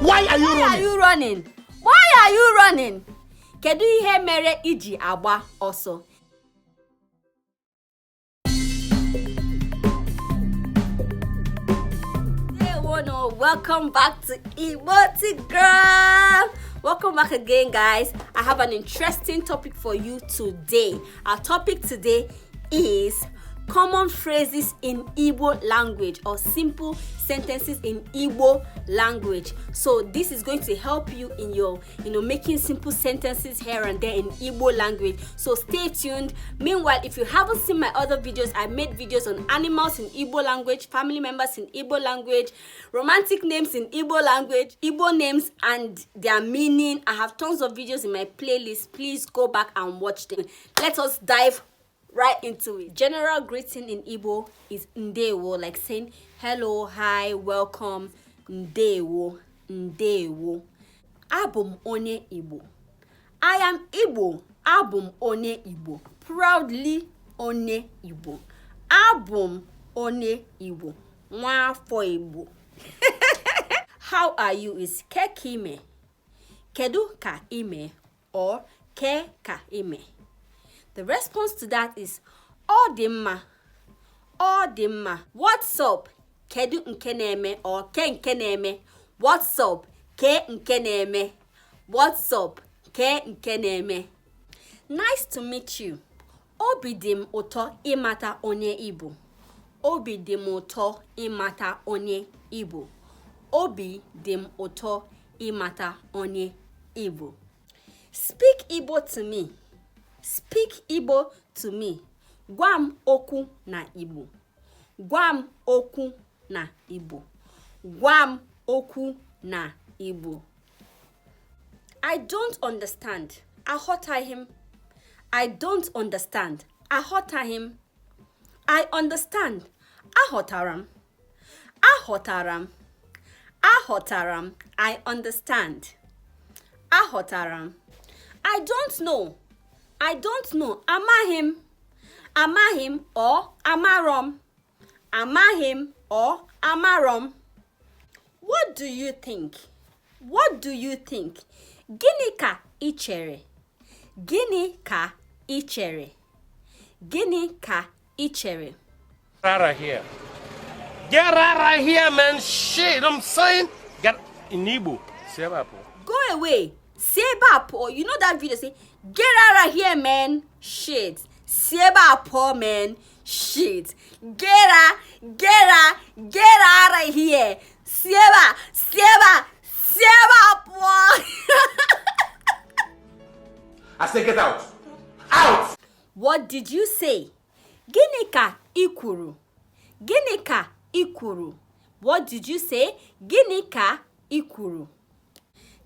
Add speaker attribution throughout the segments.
Speaker 1: Why are you running?
Speaker 2: Why are you running? Why are you running? Kedu ihe mere iji agba ọsọ? Welcome back to IGBOTIC girl. Welcome back again, guys. I have an interesting topic for you today. Our topic today is common phrases in Igbo language, or simple sentences in Igbo language. So this is going to help you in your making simple sentences here and there in Igbo language. So stay tuned. Meanwhile, if you haven't seen my other videos, I made videos on animals in Igbo language, family members in Igbo language, romantic names in Igbo language, Igbo names and their meaning. I have tons of videos in my playlist. Please go back and watch them. Let us dive right into it. General greeting in Igbo is ndewo, like saying hello, hi, welcome. Ndewo, ndewo. Abum onye Igbo. I am Igbo. Abum onye Igbo. Proudly onye Igbo. Abum onye Igbo. Nwafọ Igbo. How are you is kekime. Kedu ka ime or ke ka ime. The response to that is Odimma. Odimma. What's up? Kedu nke na-eme or ke nke na-eme. What's up? Ke nke na-eme. What's up? Ke nke na-eme. Nice to meet you. Obi dị m ụtọ ịmata onye Igbo. Obi dị m ụtọ ịmata onye Igbo. Obi dị m ụtọ ịmata onye Igbo. Speak Igbo to me. Speak Igbo to me. Gwam okwu na Igbo. Gwam okwu na Igbo. Gwam okwu na Igbo. I don't understand. Aghọta him. I don't understand. Aghọta him. I understand. Aghọtaram. Aghọtaram. Aghọtaram. I understand. Aghọtaram. I don't know. I don't know. Amahim. Amahim or amarom. Amahim or amarom. What do you think? What do you think? Gịnị ka ị chere? Gịnị ka ị chere? Gịnị ka ị chere?
Speaker 1: Get out of here. Get out of here, man. Shit, I'm saying. Get in Igbo.
Speaker 2: Go away. Sebapo. You know that video say, get out of here, man. Shit. Sebapo, man. Shit. Get out of here. Sebapo.
Speaker 1: I say get out. Out.
Speaker 2: What did you say? Gịnị ka ị kwuru? Gịnị ka ị kwuru? What did you say? Gịnị ka ị kwuru?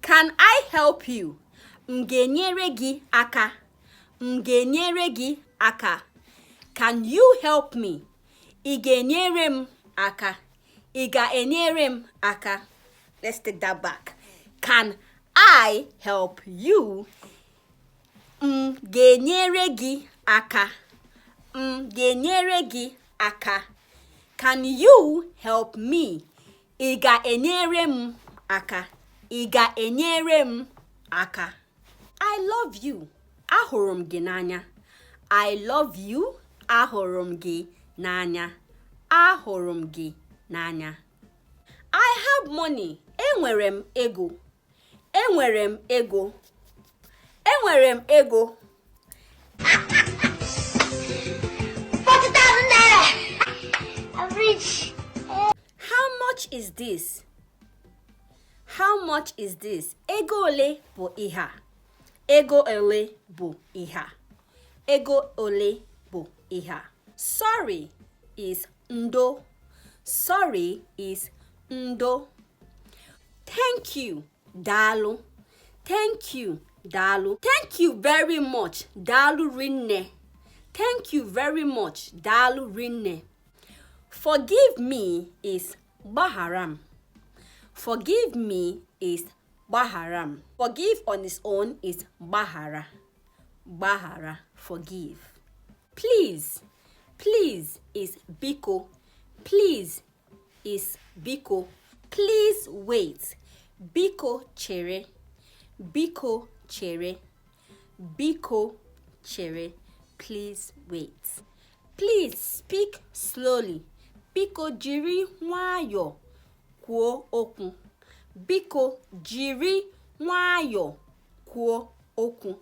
Speaker 2: Can I help you? M ga-enyere gị aka. M ga-enyere gị aka. Can you help me? Ị ga-enyere m aka. Ị ga-enyere m aka. Let's take that back. Can I help you? M ga-enyere gị aka. M ga-enyere gị aka. Can you help me? Ị ga-enyere m aka. Ị ga-enyere m aka. I love you. Ahụrụ m gị n'anya. I love you. Ahụrụ m gị n'anya. Ahụrụ m gị n'anya. I have money. Enwere m ego. Enwere m ego. Enwere m ego.
Speaker 3: 40,000 naira. I'm rich.
Speaker 2: How much is this? How much is this? Ego ole bụ ihe a? Ego ole bụ ihe a? Ego ole bụ ihe a? Sorry is ndo. Sorry is ndo. Thank you, dalu. Thank you, dalu. Thank you very much, dalu rinne. Thank you very much, dalu rinne. Forgive me is baharam. Forgive me is baharam. Forgive on its own is bahara. Bahara, forgive. Please. Please is biko. Please is biko. Please wait. Biko chere. Biko chere. Biko chere. Please wait. Please speak slowly. Biko jiri nwayọ kwuo okwu. Biko jiri nwayọ kwuo okwu.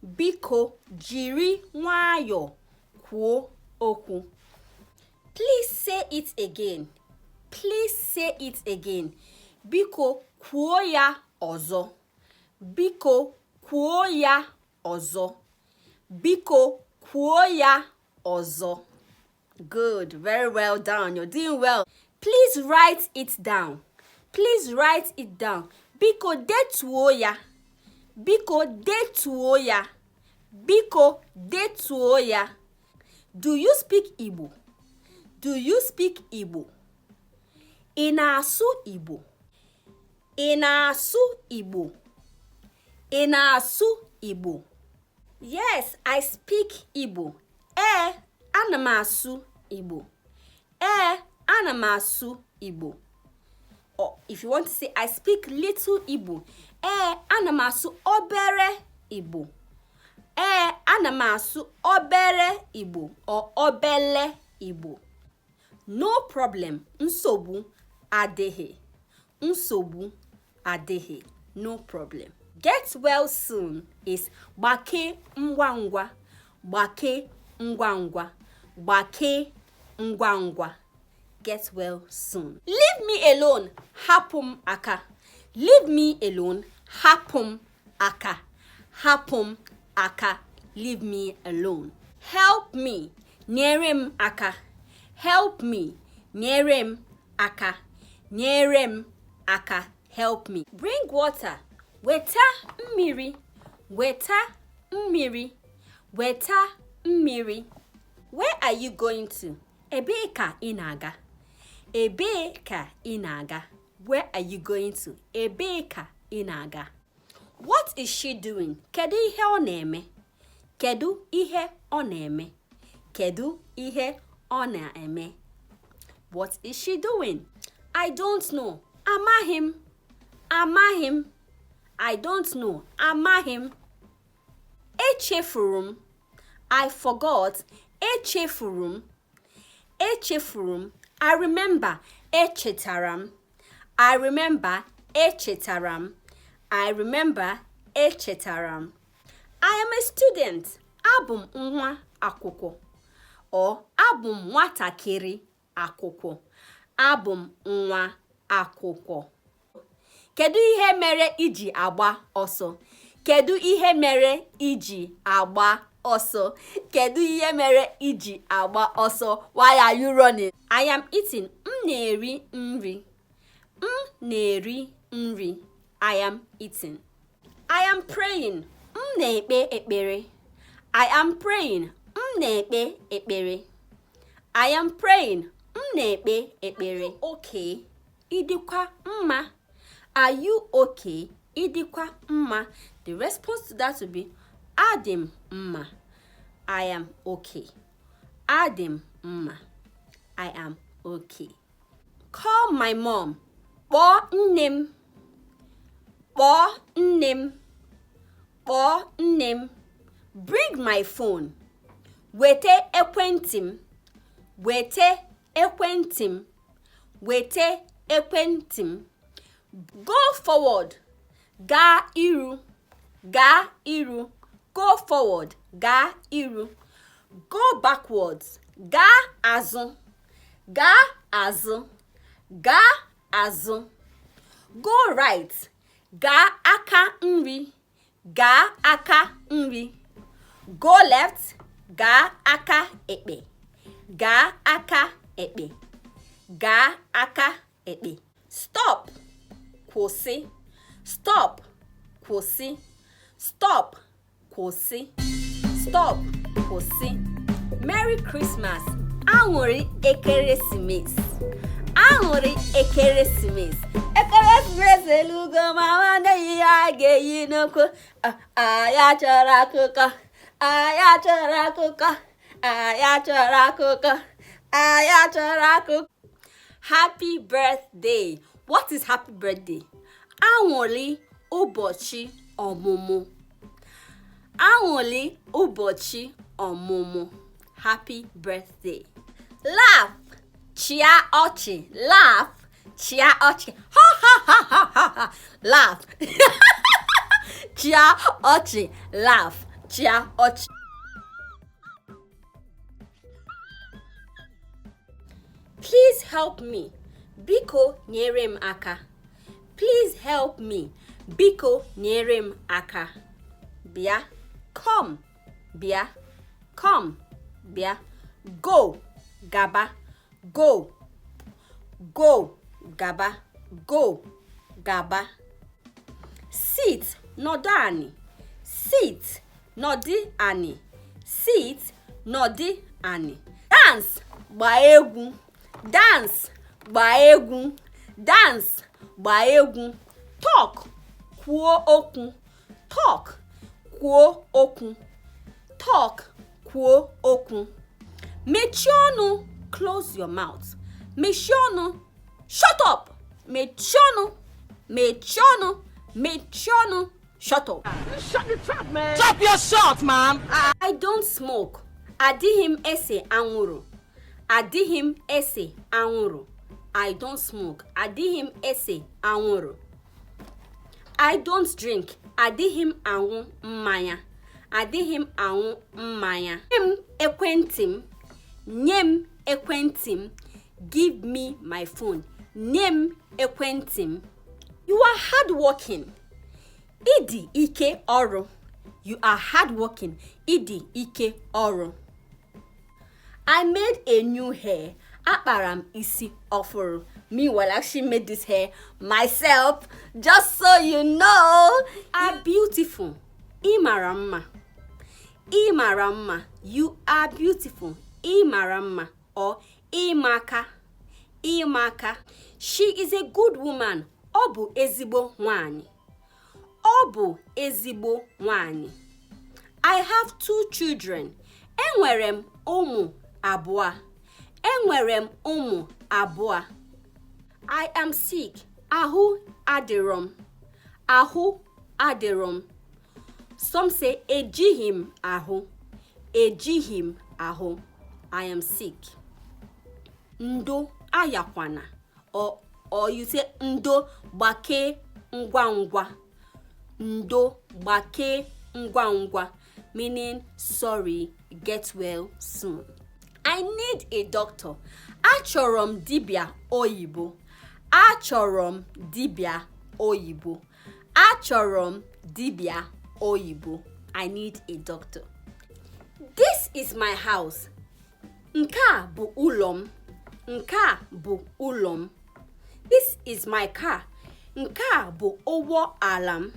Speaker 2: Biko jiri nwayọ kwuo okwu. Please say it again. Please say it again. Biko kwuo ya ọzọ. Biko kwuo ya ọzọ. Biko kwuo ya ọzọ. Good. Very well done. You're doing well. Please write it down. Please write it down. Biko detuo ya. Biko detuo ya. Biko detuo ya. Do you speak Igbo? Do you speak Igbo? Ị na-asụ Igbo? Ị na-asụ Igbo? Ị na-asụ Igbo? Yes, I speak Igbo. Ana m asụ Igbo. Ana m asụ Igbo. Or if you want to say I speak little Igbo. Ana m asụ obere Igbo. Ana m asụ obere Igbo or obele Igbo. No problem. Nsogbu adịghị. Nsogbu adịghị. No problem. Get well soon is gbake ngwa ngwa. Gbake ngwa ngwa. Gbake ngwa ngwa. Get well soon. Leave me alone. Hapụ m aka. Leave me alone. Hapụ m aka. Hapụ m aka. Leave me alone. Help me. Nyere m aka. Help me. Nyere m aka. Nyere m aka. Help me. Bring water. Weta mmiri. Weta mmiri. Weta mmiri. Where are you going to? Ebee ka ị na-aga? Ebee ka ị na-aga? Where are you going to? Ebee ka ị na-aga? What is she doing? Kedu ihe ọ na-eme? Kedu ihe ọ na-eme? Kedu ihe ọ na-eme? What is she doing? I don't know. Amaghị m. Amaghị m. I don't know. Amaghị m. Echefuru m. I forgot. Echefuru m. Echefuru m. I remember. Echetara m. I remember. Echetara m. I remember. Echetara m. I am a student. Abụ m nwa akwụkwọ. Or abụ m nwatakịrị akwụkwọ. Abụ m nwa akwụkwọ. Kedu ihe mere iji agba ọsọ? Kedu ihe mere iji agba ọsọ? Kedu ihe mere iji agba ọsọ? Why are you running? I am eating. M na-eri nri. M na-eri nri. I am eating. I am praying. M na-ekpe ekpere. I am praying. M na-ekpe ekpere. I am praying. M na-ekpe ekpere. Okay. Ịdịkwa mma. Are you okay? Ịdịkwa mma. The response to that would be adị m mma. I am okay. Adị m mma. I am okay. Call my mom. Kpọọ nne m. Kpọọ nne m. Kpọọ nne m. Bring my phone. Wete ekwentị m. Wete ekwentị m. Wete ekwentị m. Go forward. Gaa iru. Gaa iru. Go forward. Gaa iru. Go backwards. Gaa azụ. Gaa azụ. Gaa azụ. Go right. Gaa aka nri. Gaa aka nri. Go left. Gaa aka ekpe. Gaa aka ekpe. Gaa aka ekpe. Stop. Kwụsị. Stop. Kwụsị. Stop. Kwụsị. Stop. Kwụsị. Merry Christmas. Aṅụrị ekeresimesi. Aṅụrị ekeresimesi. Ekeresimesi elugo ma nwanne ya ga-eyi n'okwu. Anyị chọrọ akụkọ. Anyị chọrọ akụkọ. Anyị chọrọ akụkọ. Anyị chọrọ akụkọ. Happy birthday. What is happy birthday? Aṅụrị ụbọchị ọmụmụ. Aṅụrị ụbọchị ọmụmụ. Happy birthday. Laugh, chia ọchị. Laugh, chia ọchị. Ha ha ha ha ha ha. Laugh. Chia ọchị. Laugh, chia ọchị. Please help me. Biko nyere m aka. Please help me. Biko nyere m aka. Bịa. Come. Bịa. Come. Bịa. Go. Gaba. Go. Go. Gaba. Go. Gaba. Sit. Nọdụ anị. Sit. Nọdụ anị. Sit. Nọdụ anị. Dance. Gbaa egwu. Dance. Gbaa egwu. Dance. Gbaa egwu. Talk. Kwuo okwu. Talk. Kwuo okwu. Talk. Kwuo okwu. Mechie ọnụ. Close your mouth. Mechie ọnụ. Shut up. Mechie ọnụ. Mechie ọnụ. Mechie ọnụ. Shut up.
Speaker 1: Shut your trap, man.
Speaker 4: Stop your shot, man.
Speaker 2: I don't smoke. Adịghị m ese anwụrụ. Adịghị m ese anwụrụ. I don't smoke. Adịghị m ese anwụrụ. I don't drink. Adịghị m aṅụ mmanya. Adịghị m aṅụ mmanya. Nye m ekwentị m. Nye m ekwentị m. Give me my phone. Nye m ekwentị m. You are hardworking. Ịdị ike ọrụ. You are hardworking. Ịdị ike ọrụ. I made a new hair. Akpara m isi ọfụrụ. Meanwhile, I actually made this hair myself. Just so you know. I'm beautiful. Ị mara mma. Ị mara mma. You are beautiful. Ị mara mma. Or ị maka. Ị maka. She is a good woman. Ọ bụ ezigbo nwanyị. Ọ bụ ezigbo nwanyị. I have 2 children. Enwere m ụmụ abụọ. Enwere m ụmụ abụọ. I am sick. Ahụ adịrọ m. Ahụ adịrọ m. Some say ejighị m ahụ. Ejighị m ahụ. I am sick. Ndo ayakwana. Or you say ndo gbake ngwa ngwa. Ndo gbake ngwa ngwa. Meaning sorry, get well soon. I need a doctor. Achọrọ m dibịa oyibo. Achọrọ m dibịa oyibo. Achọrọ m dibịa oyibo. I need a doctor. This is my house. Nke a bụ ụlọ m. Nke a bụ ụlọ m. This is my car. Nke a bụ ụgbọ ala m.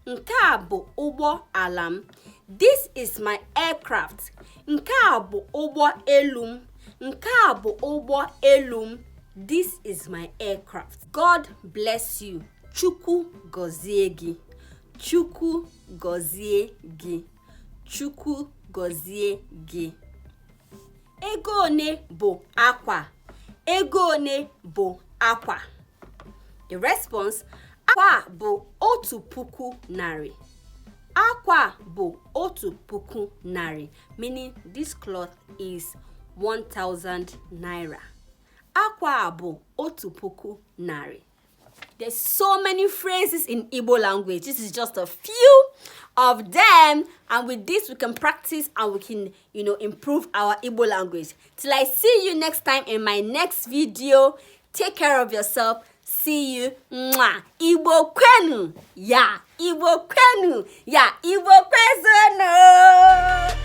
Speaker 2: Nke a bụ ụgbọ ala m. This is my aircraft. Nke a bụ ụgbọ elu m. Nke a bụ ụgbọ elu m. This is my aircraft. God bless you. Chukwu gọzie gị. Chukwu gọzie gị. Chukwu gọzie gị. Ego one bụ akwa. Ego one bụ akwa. The response: akwa bụ 1,000 Akwa bụ 1,000 meaning this cloth is 1,000 naira. Akwa bụ 1,000. There's so many phrases in Igbo language. This is just a few of them, and with this we can practice and we can, improve our Igbo language. Till I see you next time in my next video. Take care of yourself. See you. Mwah. Igbo kwenu. Yeah. Igbo kwenu. Yeah. Igbo kwenu.